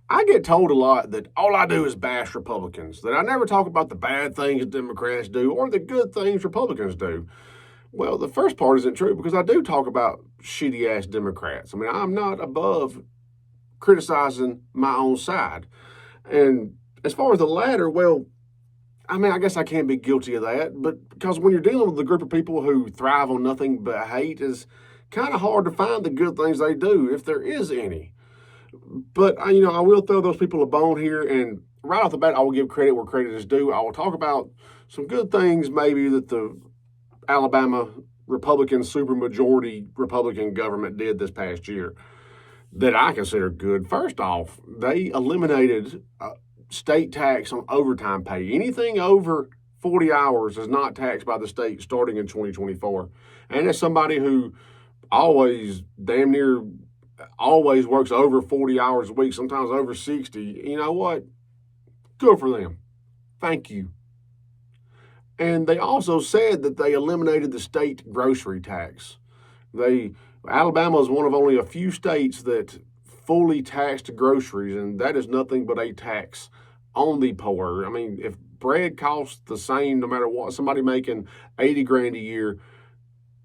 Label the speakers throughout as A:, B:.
A: I get told a lot that all I do is bash Republicans, that I never talk about the bad things Democrats do or the good things Republicans do. Well, the first part isn't true because I do talk about shitty ass Democrats. I mean, I'm not above criticizing my own side. And as far as the latter, well, I mean, I guess I can't be guilty of that, but because when you're dealing with a group of people who thrive on nothing but hate, is kind of hard to find the good things they do, if there is any. But I will throw those people a bone here, and right off the bat, I will give credit where credit is due. I will talk about some good things, maybe that the Alabama Republican supermajority Republican government did this past year that I consider good. First off, they eliminated state tax on overtime pay. Anything over 40 hours is not taxed by the state starting in 2024. And as somebody who always, damn near always works over 40 hours a week, sometimes over 60, you know what? Good for them. Thank you. And they also said that they eliminated the state grocery tax. Alabama is one of only a few states that fully taxed groceries, and that is nothing but a tax on the poor. I mean, if bread costs the same no matter what, somebody making 80 grand a year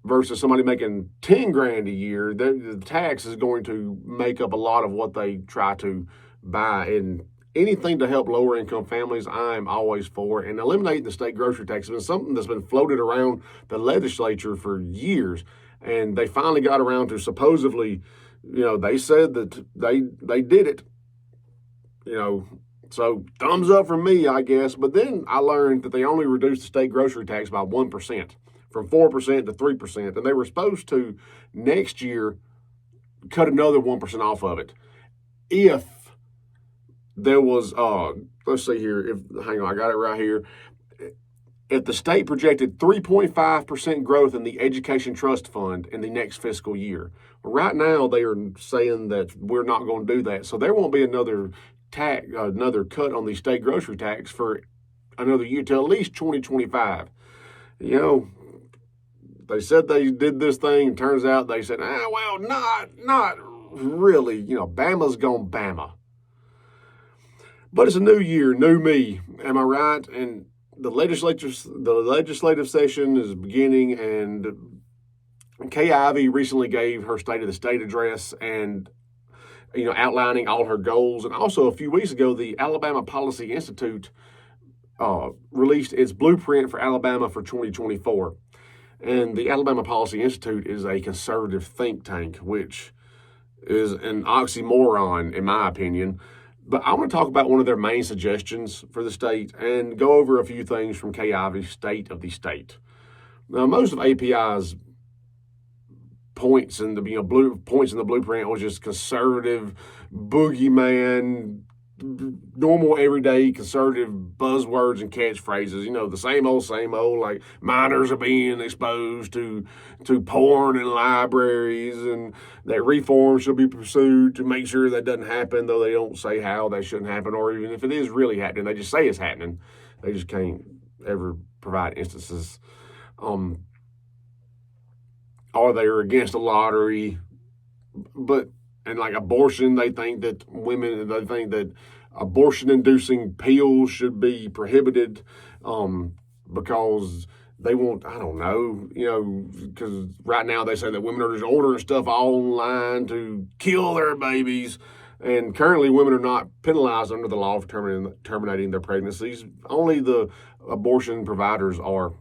A: versus somebody making 10 grand a year, the tax is going to make up a lot of what they try to buy. And anything to help lower income families, I'm always for. And eliminating the state grocery tax has been something that's been floated around the legislature for years. And they finally got around to supposedly, they said that they did it, so thumbs up from me, I guess. But then I learned that they only reduced the state grocery tax by 1%, from 4% to 3%. And they were supposed to next year cut another 1% off of it. If there was, let's see here, hang on, I got it right here. If the state projected 3.5% growth in the Education Trust Fund in the next fiscal year. Right now, they are saying that we're not going to do that. So there won't be another cut on the state grocery tax for another year till at least 2025. They said they did this thing. Turns out they said, well, not really. Bama's gone Bama. But it's a new year, new me. Am I right? And the legislative session is beginning, and Kay Ivey recently gave her State of the State address and outlining all her goals. And also a few weeks ago, the Alabama Policy Institute released its blueprint for Alabama for 2024. And the Alabama Policy Institute is a conservative think tank, which is an oxymoron, in my opinion. But I want to talk about one of their main suggestions for the state and go over a few things from Kay Ivey's State of the State. Now, most of API's points in the blueprint was just conservative boogeyman, normal everyday conservative buzzwords and catchphrases. The same old, like minors are being exposed to porn in libraries, and that reform should be pursued to make sure that doesn't happen, though they don't say how that shouldn't happen, or even if it is really happening, they just say it's happening. They just can't ever provide instances. Or they're against the lottery, and like abortion, they think that abortion-inducing pills should be prohibited because they want, I don't know, because right now they say that women are just ordering stuff online to kill their babies. And currently women are not penalized under the law for terminating their pregnancies. Only the abortion providers are.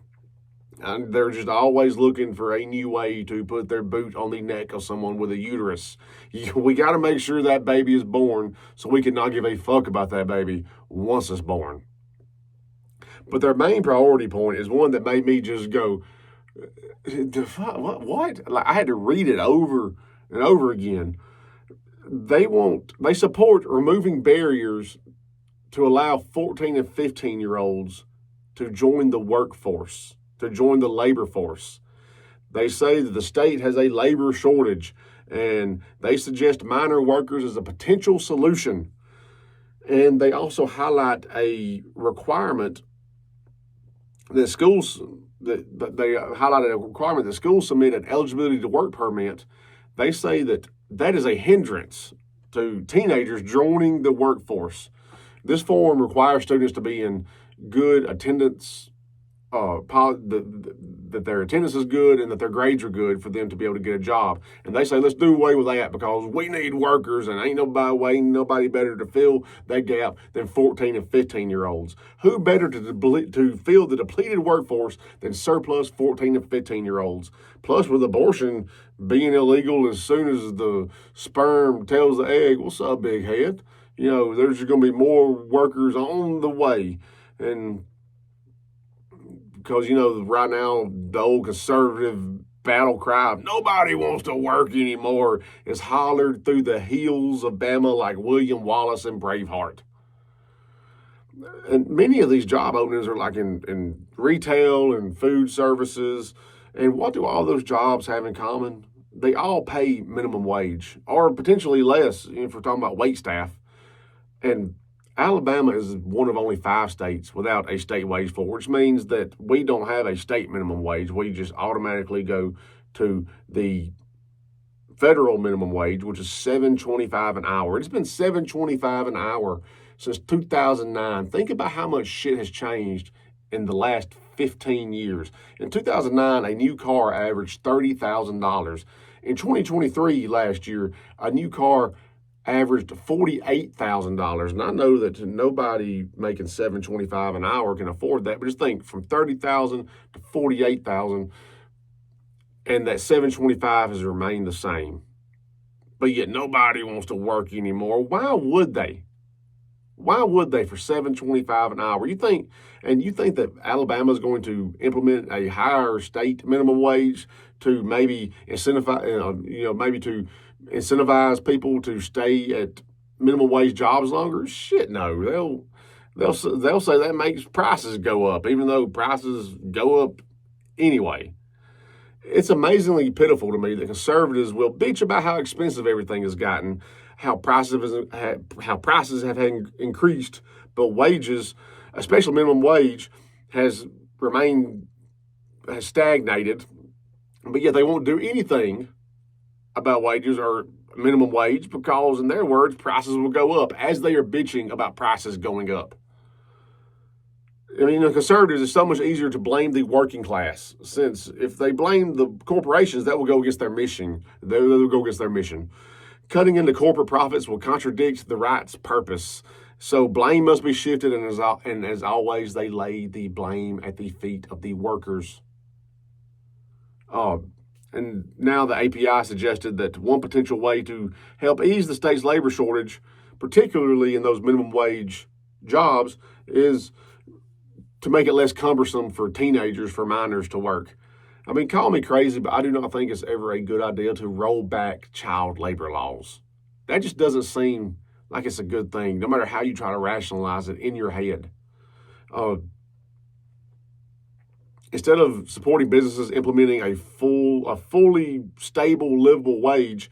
A: And they're just always looking for a new way to put their boot on the neck of someone with a uterus. We got to make sure that baby is born so we can not give a fuck about that baby once it's born. But their main priority point is one that made me just go, what? Like, I had to read it over and over again. They support removing barriers to allow 14 and 15-year-olds to join the workforce, to join the labor force. They say that the state has a labor shortage, and they suggest minor workers as a potential solution. And they also highlight a requirement that schools submit an eligibility to work permit. They say that is a hindrance to teenagers joining the workforce. This form requires students to be in good attendance, that their attendance is good and that their grades are good for them to be able to get a job. And they say, let's do away with that because we need workers and ain't nobody better to fill that gap than 14 and 15-year-olds. Who better to fill the depleted workforce than surplus 14 and 15-year-olds? Plus, with abortion being illegal as soon as the sperm tells the egg, what's up, big head? There's going to be more workers on the way. And because, right now, the old conservative battle cry of nobody wants to work anymore is hollered through the hills of Bama like William Wallace and Braveheart. And many of these job openings are like in retail and food services. And what do all those jobs have in common? They all pay minimum wage or potentially less if we're talking about wait staff. And Alabama is one of only 5 states without a state wage floor, which means that we don't have a state minimum wage. We just automatically go to the federal minimum wage, which is $7.25 an hour. It's been $7.25 an hour since 2009. Think about how much shit has changed in the last 15 years. In 2009, a new car averaged $30,000. In 2023, last year, a new car averaged $48,000. And I know that nobody making $7.25 an hour can afford that, but just think from $30,000 to $48,000, and that $7.25 has remained the same. But yet nobody wants to work anymore. Why would they? Why would they for $7.25 an hour? You think that Alabama is going to implement a higher state minimum wage to maybe incentivize people to stay at minimum wage jobs longer? Shit, no. They'll say that makes prices go up, even though prices go up anyway. It's amazingly pitiful to me that conservatives will bitch about how expensive everything has gotten, how prices have increased, but wages, especially minimum wage, has stagnated. But yet they won't do anything about wages or minimum wage because, in their words, prices will go up as they are bitching about prices going up. I mean, the conservatives, it's so much easier to blame the working class, since if they blame the corporations, that will go against their mission. They'll go against their mission. Cutting into corporate profits will contradict the right's purpose. So blame must be shifted, and as always, they lay the blame at the feet of the workers. And now the API suggested that one potential way to help ease the state's labor shortage, particularly in those minimum wage jobs, is to make it less cumbersome for minors to work. I mean, call me crazy, but I do not think it's ever a good idea to roll back child labor laws. That just doesn't seem like it's a good thing, no matter how you try to rationalize it in your head. Instead of supporting businesses implementing a fully stable, livable wage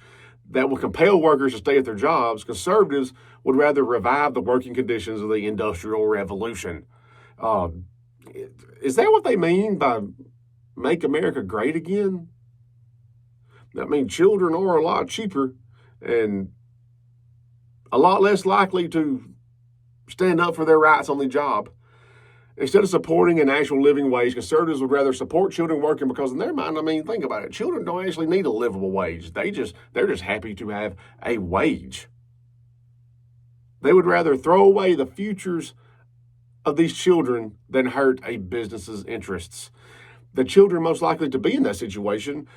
A: that will compel workers to stay at their jobs, conservatives would rather revive the working conditions of the Industrial Revolution. Is that what they mean by make America great again? I mean, children are a lot cheaper and a lot less likely to stand up for their rights on the job. Instead of supporting an actual living wage, conservatives would rather support children working because, in their mind, I mean, think about it. Children don't actually need a livable wage. They're just happy to have a wage. They would rather throw away the futures of these children than hurt a business's interests. The children most likely to be in that situation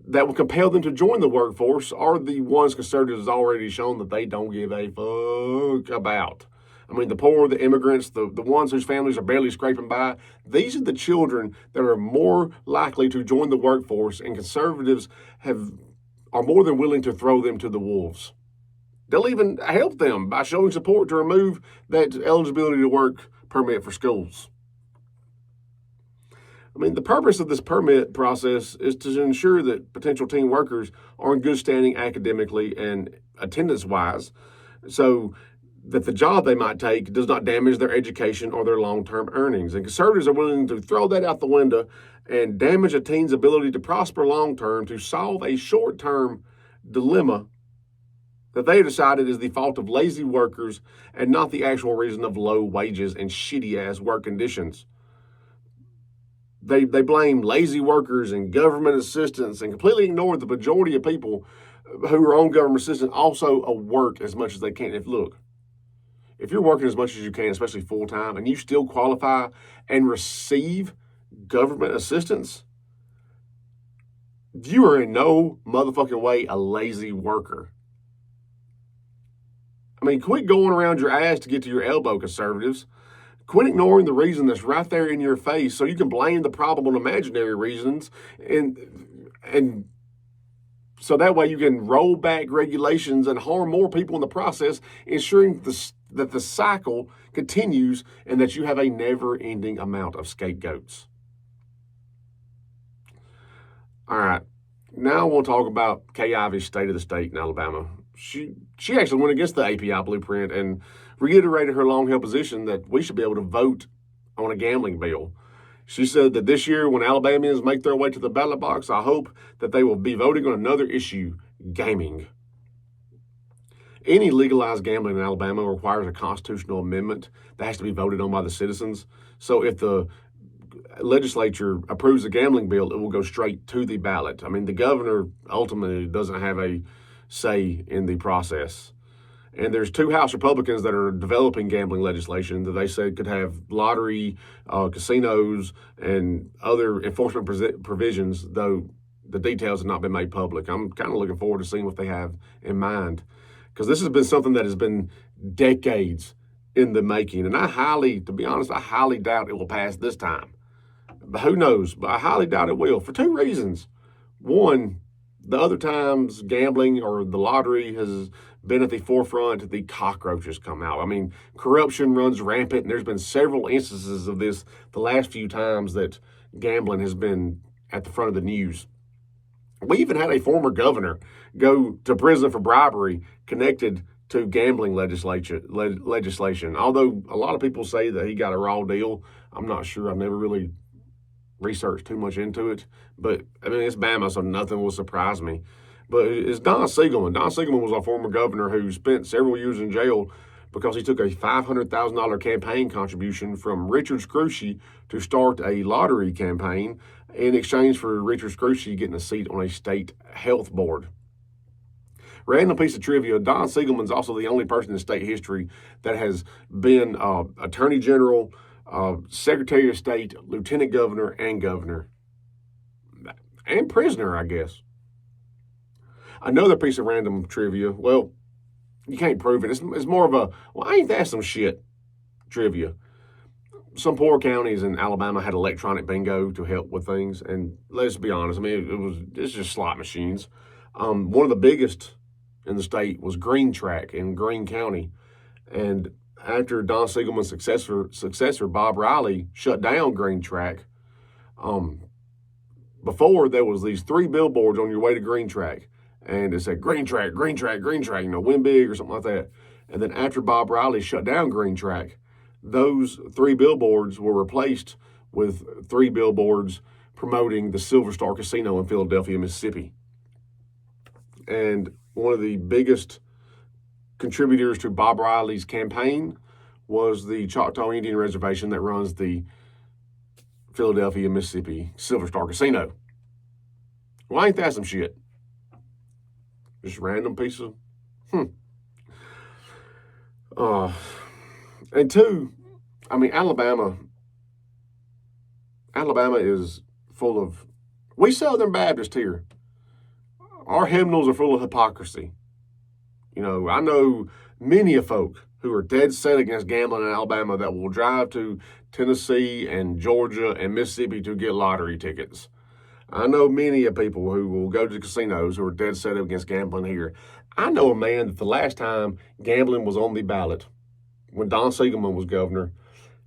A: that will compel them to join the workforce are the ones conservatives have already shown that they don't give a fuck about. I mean, the poor, the immigrants, the ones whose families are barely scraping by, these are the children that are more likely to join the workforce, and conservatives are more than willing to throw them to the wolves. They'll even help them by showing support to remove that eligibility to work permit for schools. I mean, the purpose of this permit process is to ensure that potential teen workers are in good standing academically and attendance-wise, so that the job they might take does not damage their education or their long-term earnings. And conservatives are willing to throw that out the window and damage a teen's ability to prosper long-term to solve a short-term dilemma that they have decided is the fault of lazy workers and not the actual reason of low wages and shitty ass work conditions. They blame lazy workers and government assistance and completely ignore the majority of people who are on government assistance also work as much as they can. If you're working as much as you can, especially full time, and you still qualify and receive government assistance, you are in no motherfucking way a lazy worker. I mean, quit going around your ass to get to your elbow, conservatives. Quit ignoring the reason that's right there in your face so you can blame the problem on imaginary reasons and so that way you can roll back regulations and harm more people in the process, ensuring that the cycle continues and that you have a never-ending amount of scapegoats. All right. Now we'll talk about Kay Ivey's State of the State in Alabama. She actually went against the API blueprint and reiterated her long-held position that we should be able to vote on a gambling bill. She said that this year, when Alabamians make their way to the ballot box, I hope that they will be voting on another issue, gaming. Any legalized gambling in Alabama requires a constitutional amendment that has to be voted on by the citizens. So if the legislature approves a gambling bill, it will go straight to the ballot. I mean, the governor ultimately doesn't have a say in the process. And there's two House Republicans that are developing gambling legislation that they said could have lottery, casinos, and other enforcement provisions, though the details have not been made public. I'm kind of looking forward to seeing what they have in mind, because this has been something that has been decades in the making. And to be honest, I highly doubt it will pass this time. But who knows? But I highly doubt it will for two reasons. One, the other times gambling or the lottery has been at the forefront, the cockroaches come out. I mean, corruption runs rampant, and there's been several instances of this the last few times that gambling has been at the front of the news. We even had a former governor go to prison for bribery connected to gambling legislation. Although a lot of people say that he got a raw deal, I'm not sure. I've never really researched too much into it. But, I mean, it's Bama, so nothing will surprise me. But it's Don Siegelman. Don Siegelman was a former governor who spent several years in jail because he took a $500,000 campaign contribution from Richard Scrushy to start a lottery campaign in exchange for Richard Scrushy getting a seat on a state health board. Random piece of trivia, Don Siegelman's also the only person in state history that has been attorney general, secretary of state, lieutenant governor, and governor. And prisoner, I guess. Another piece of random trivia, well, you can't prove it. It's more of ain't that some shit trivia. Some poor counties in Alabama had electronic bingo to help with things. And let's be honest, I mean, it's just slot machines. One of the biggest in the state was Green Track in Greene County. And after Don Siegelman's successor, Bob Riley, shut down Green Track, before there was these 3 billboards on your way to Green Track. And it said, Green Track, Green Track, Green Track, win big or something like that. And then after Bob Riley shut down Green Track, those 3 billboards were replaced with 3 billboards promoting the Silver Star Casino in Philadelphia, Mississippi. And one of the biggest contributors to Bob Riley's campaign was the Choctaw Indian Reservation that runs the Philadelphia, Mississippi Silver Star Casino. Well, ain't that some shit? Just random piece of, and two, I mean, Alabama is full of, we Southern Baptists here, our hymnals are full of hypocrisy. I know many of folk who are dead set against gambling in Alabama that will drive to Tennessee and Georgia and Mississippi to get lottery tickets. I know many of people who will go to casinos who are dead set against gambling here. I know a man that the last time gambling was on the ballot, when Don Siegelman was governor,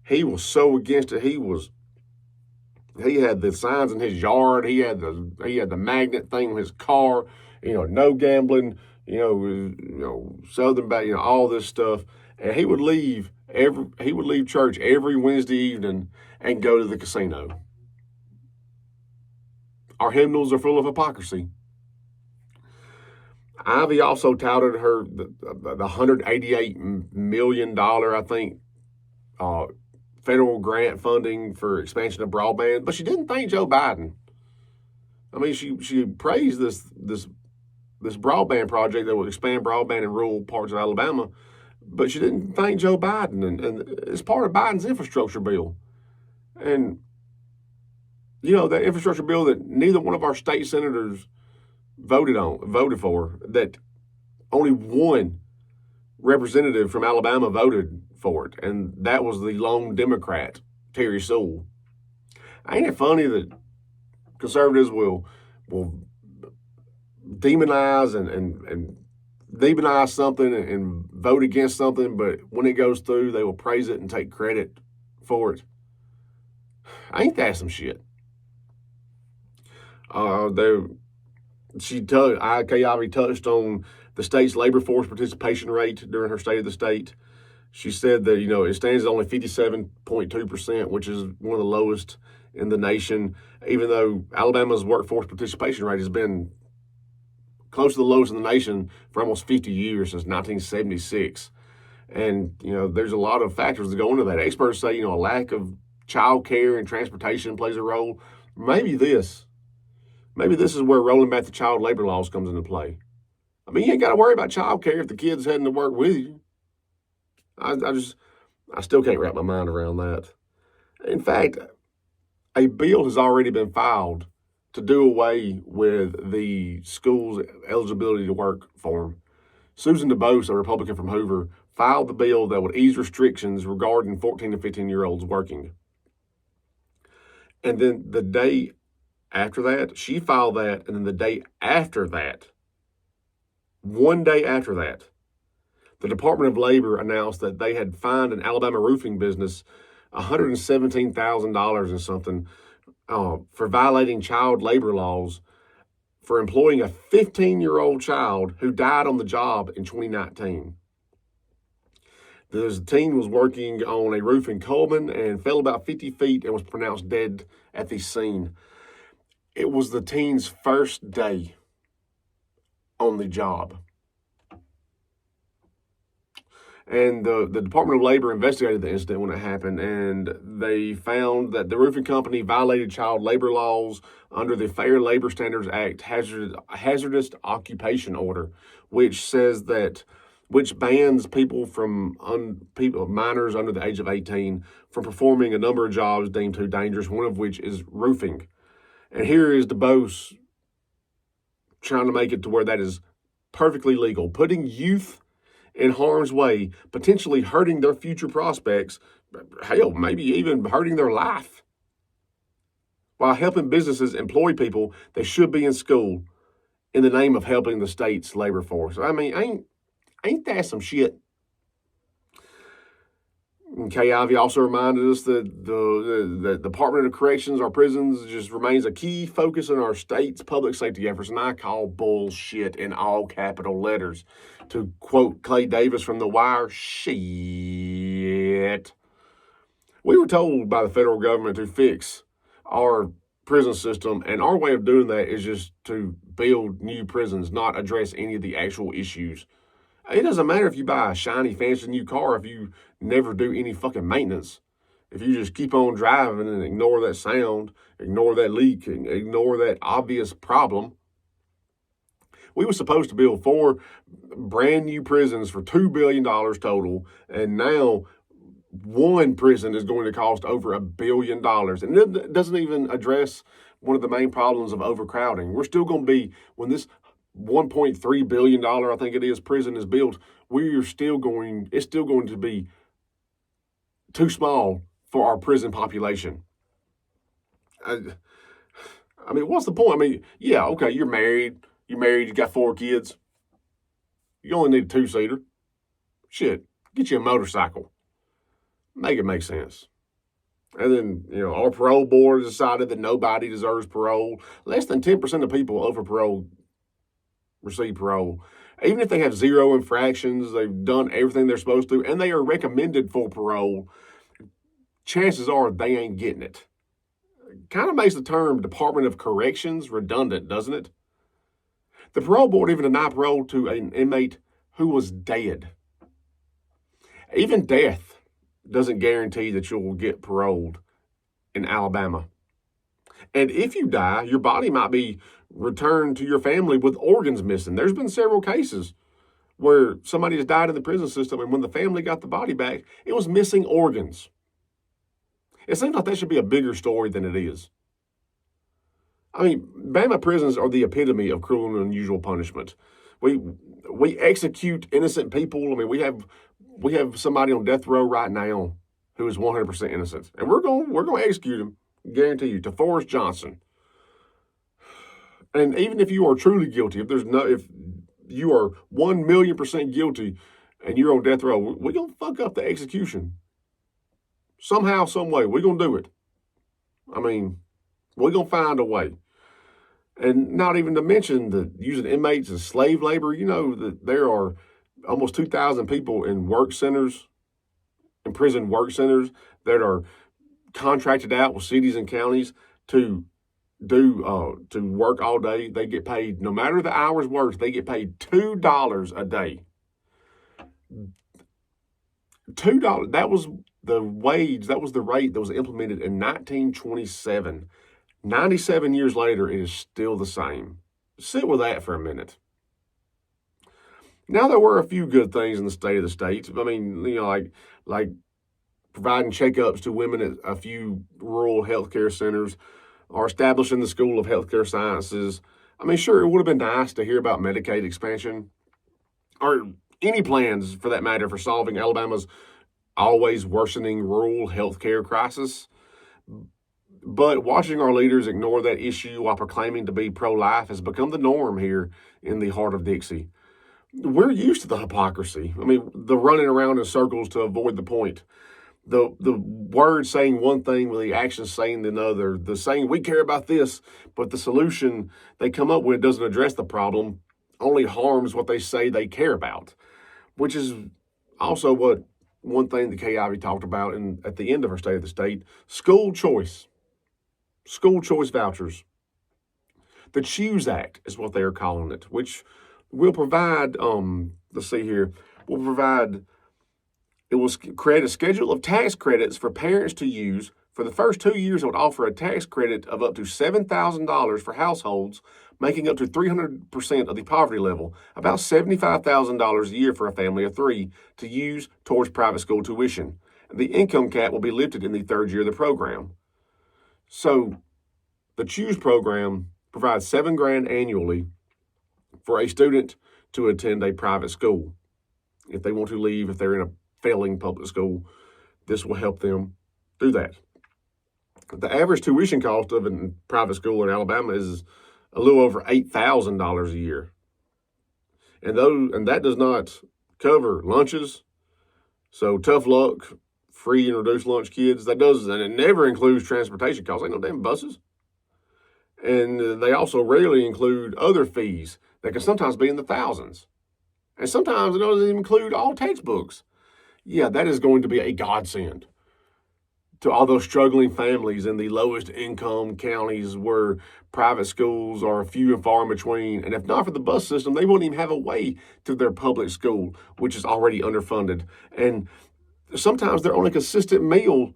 A: he was so against it. He had the signs in his yard. He had the magnet thing in his car. No gambling. Southern, all this stuff. And he would leave church every Wednesday evening and go to the casino. Our hymnals are full of hypocrisy. Ivy also touted the $188 million, I think, uh, federal grant funding for expansion of broadband, but she didn't thank Joe Biden. I mean, she praised this broadband project that would expand broadband in rural parts of Alabama, but she didn't thank Joe Biden, and it's part of Biden's infrastructure bill. And that infrastructure bill that neither one of our state senators voted for, that only one representative from Alabama voted for it, and that was the lone Democrat, Terry Sewell. Ain't it funny that conservatives will demonize and demonize something and vote against something, but when it goes through, they will praise it and take credit for it? Ain't that some shit? Ivy touched on the state's labor force participation rate during her State of the State. She said that, it stands at only 57.2%, which is one of the lowest in the nation, even though Alabama's workforce participation rate has been close to the lowest in the nation for almost 50 years, since 1976. And, there's a lot of factors that go into that. Experts say, a lack of child care and transportation plays a role. Maybe this is where rolling back the child labor laws comes into play. I mean, you ain't got to worry about child care if the kid's heading to work with you. I still can't wrap my mind around that. In fact, a bill has already been filed to do away with the school's eligibility to work form. Susan DuBose, a Republican from Hoover, filed the bill that would ease restrictions regarding 14 to 15-year-olds working. And then the day after that, she filed that, and then the day after that, one day after that, the Department of Labor announced that they had fined an Alabama roofing business $117,000 or something for violating child labor laws for employing a 15-year-old child who died on the job in 2019. The teen was working on a roof in Coleman and fell about 50 feet and was pronounced dead at the scene. It was the teen's first day on the job. And the Department of Labor investigated the incident when it happened, and they found that the roofing company violated child labor laws under the Fair Labor Standards Act hazardous occupation order, which bans minors under the age of 18 from performing a number of jobs deemed too dangerous, one of which is roofing. And here is DuBose trying to make it to where that is perfectly legal, putting youth in harm's way, potentially hurting their future prospects, hell, maybe even hurting their life, while helping businesses employ people that should be in school in the name of helping the state's labor force. I mean, ain't that some shit? And Kay Ivey also reminded us that the Department of Corrections, our prisons, just remains a key focus in our state's public safety efforts, and I call bullshit in all capital letters. To quote Clay Davis from The Wire, shit. We were told by the federal government to fix our prison system, and our way of doing that is just to build new prisons, not address any of the actual issues. It doesn't matter if you buy a shiny, fancy new car if you never do any fucking maintenance. If you just keep on driving and ignore that sound, ignore that leak, and ignore that obvious problem. We were supposed to build 4 brand new prisons for $2 billion total, and now one prison is going to cost over $1 billion. And it doesn't even address one of the main problems of overcrowding. We're still going to be, when this $1.3 billion, I think it is, prison is built, it's still going to be too small for our prison population. I mean, what's the point? I mean, yeah, okay, you're married, you got 4 kids. You only need a 2-seater. Shit, get you a motorcycle. Make it make sense. And then, our parole board has decided that nobody deserves parole. Less than 10% of people over parole receive parole. Even if they have 0 infractions, they've done everything they're supposed to, and they are recommended for parole, chances are they ain't getting it. Kind of makes the term Department of Corrections redundant, doesn't it? The parole board even denied parole to an inmate who was dead. Even death doesn't guarantee that you'll get paroled in Alabama. And if you die, your body might be returned to your family with organs missing. There's been several cases where somebody has died in the prison system, and when the family got the body back, it was missing organs. It seems like that should be a bigger story than it is. I mean, Bama prisons are the epitome of cruel and unusual punishment. We execute innocent people. I mean, we have somebody on death row right now who is 100% innocent, and we're going to execute him. Guarantee you, to Forrest Johnson. And even if you are truly guilty, if you are 1,000,000% guilty, and you're on death row, we're gonna fuck up the execution somehow, some way. We're gonna do it. I mean, we're gonna find a way. And not even to mention the using inmates as slave labor. You know that there are almost 2,000 people in work centers, in prison work centers, that are contracted out with cities and counties to work all day. They get paid, no matter the hours worked, they get paid $2 a day. $2. That was the wage. That was the rate that was implemented in 1927. 97 years later, it is still the same. Sit with that for a minute. Now, there were a few good things in the state of the states. I mean, you know, like providing checkups to women at a few rural healthcare centers, or establishing the School of Healthcare Sciences. I mean, sure, it would have been nice to hear about Medicaid expansion, or any plans, for that matter, for solving Alabama's always worsening rural healthcare crisis. But watching our leaders ignore that issue while proclaiming to be pro-life has become the norm here in the heart of Dixie. We're used to the hypocrisy. I mean, the running around in circles to avoid the point. The words saying one thing with the actions saying another. The saying, we care about this, but the solution they come up with doesn't address the problem, only harms what they say they care about, which is also one thing that Kay Ivey talked about at the end of her State of the State: school choice vouchers. The Choose Act is what they are calling it, which will provide, let's see here, it will create a schedule of tax credits for parents to use. For the first 2 years, it would offer a tax credit of up to $7,000 for households making up to 300% of the poverty level, about $75,000 a year for a family of three, to use towards private school tuition. The income cap will be lifted in the third year of the program. So the Choose program provides $7,000 annually for a student to attend a private school. If they want to leave, if they're in a failing public school, this will help them do that. The average tuition cost of a private school in Alabama is a little over $8,000 a year. And that does not cover lunches. So tough luck, free and reduced lunch, kids. And it never includes transportation costs. Ain't no damn buses. And they also rarely include other fees that can sometimes be in the thousands. And sometimes it doesn't even include all textbooks. Yeah, that is going to be a godsend to all those struggling families in the lowest income counties where private schools are few and far in between. And if not for the bus system, they wouldn't even have a way to their public school, which is already underfunded. And sometimes their only consistent meal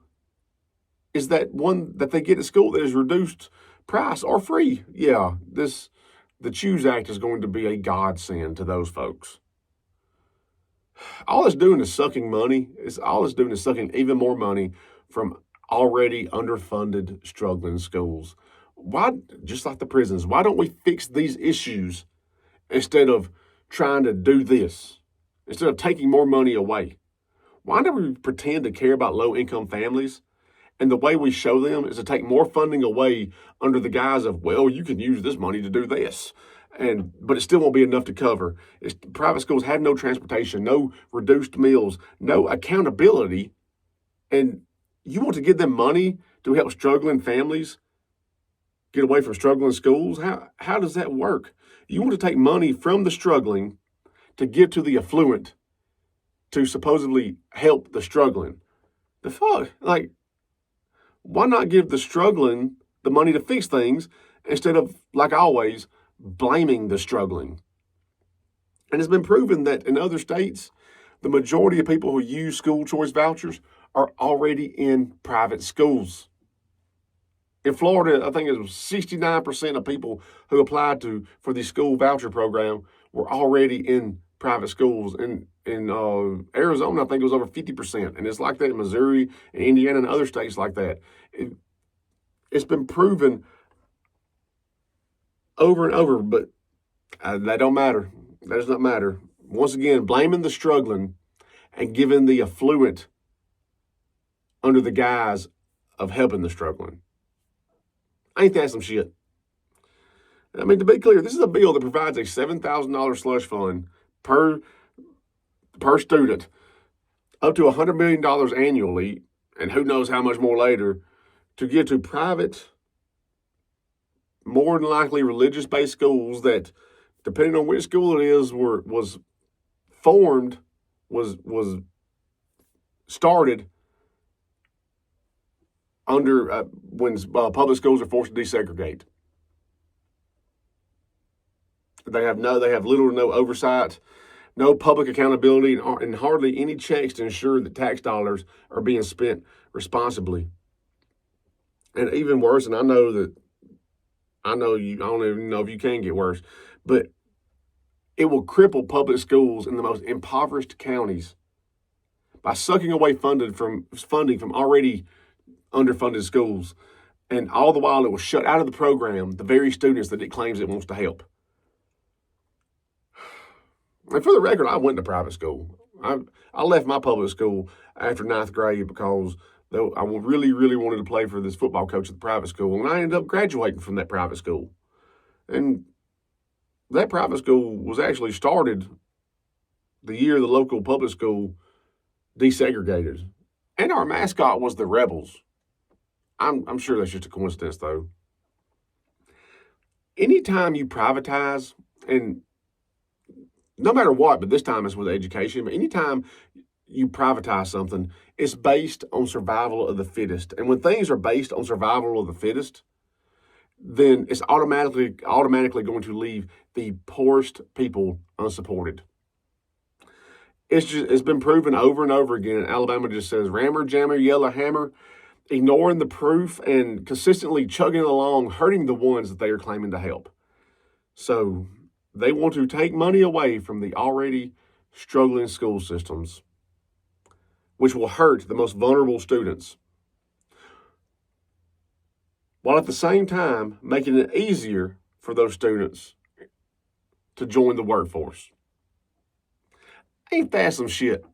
A: is that one that they get at school that is reduced price or free. Yeah, the Choose Act is going to be a godsend to those folks. All it's doing is sucking money. All it's doing is sucking even more money from already underfunded, struggling schools. Why, just like the prisons, why don't we fix these issues instead of trying to do this? Instead of taking more money away? Why do we pretend to care about low-income families? And the way we show them is to take more funding away under the guise of, well, you can use this money to do this. But it still won't be enough to cover. Private schools have no transportation, no reduced meals, no accountability. And you want to give them money to help struggling families get away from struggling schools? How does that work? You want to take money from the struggling to give to the affluent to supposedly help the struggling. The fuck? Like, why not give the struggling the money to fix things instead of, like always, blaming the struggling. And it's been proven that in other states, the majority of people who use school choice vouchers are already in private schools. In Florida, I think it was 69% of people who applied for the school voucher program were already in private schools. In Arizona, I think it was over 50%. And it's like that in Missouri and Indiana and other states like that. It's been proven over and over, but that don't matter. That does not matter. Once again, blaming the struggling and giving the affluent under the guise of helping the struggling. Ain't that some shit? I mean, to be clear, this is a bill that provides a $7,000 slush fund per student, up to $100 million annually, and who knows how much more later, to give to private, more than likely religious-based schools that, depending on which school it is, was started under when public schools are forced to desegregate. They have little to no oversight, no public accountability, and hardly any checks to ensure that tax dollars are being spent responsibly. And even worse, and I don't even know if you can get worse, but it will cripple public schools in the most impoverished counties by sucking away funding from already underfunded schools. And all the while, it will shut out of the program the very students that it claims it wants to help. And for the record, I went to private school. I left my public school after 9th grade because I really, really wanted to play for this football coach at the private school. And I ended up graduating from that private school. And that private school was actually started the year the local public school desegregated. And our mascot was the Rebels. I'm sure that's just a coincidence, though. Anytime you privatize, and no matter what, but this time it's with education, but anytime you privatize something, it's based on survival of the fittest. And when things are based on survival of the fittest, then it's automatically going to leave the poorest people unsupported. It's been proven over and over again. Alabama just says rammer, jammer, yellow hammer, ignoring the proof and consistently chugging along, hurting the ones that they are claiming to help. So they want to take money away from the already struggling school systems, which will hurt the most vulnerable students, while at the same time making it easier for those students to join the workforce. Ain't that some shit?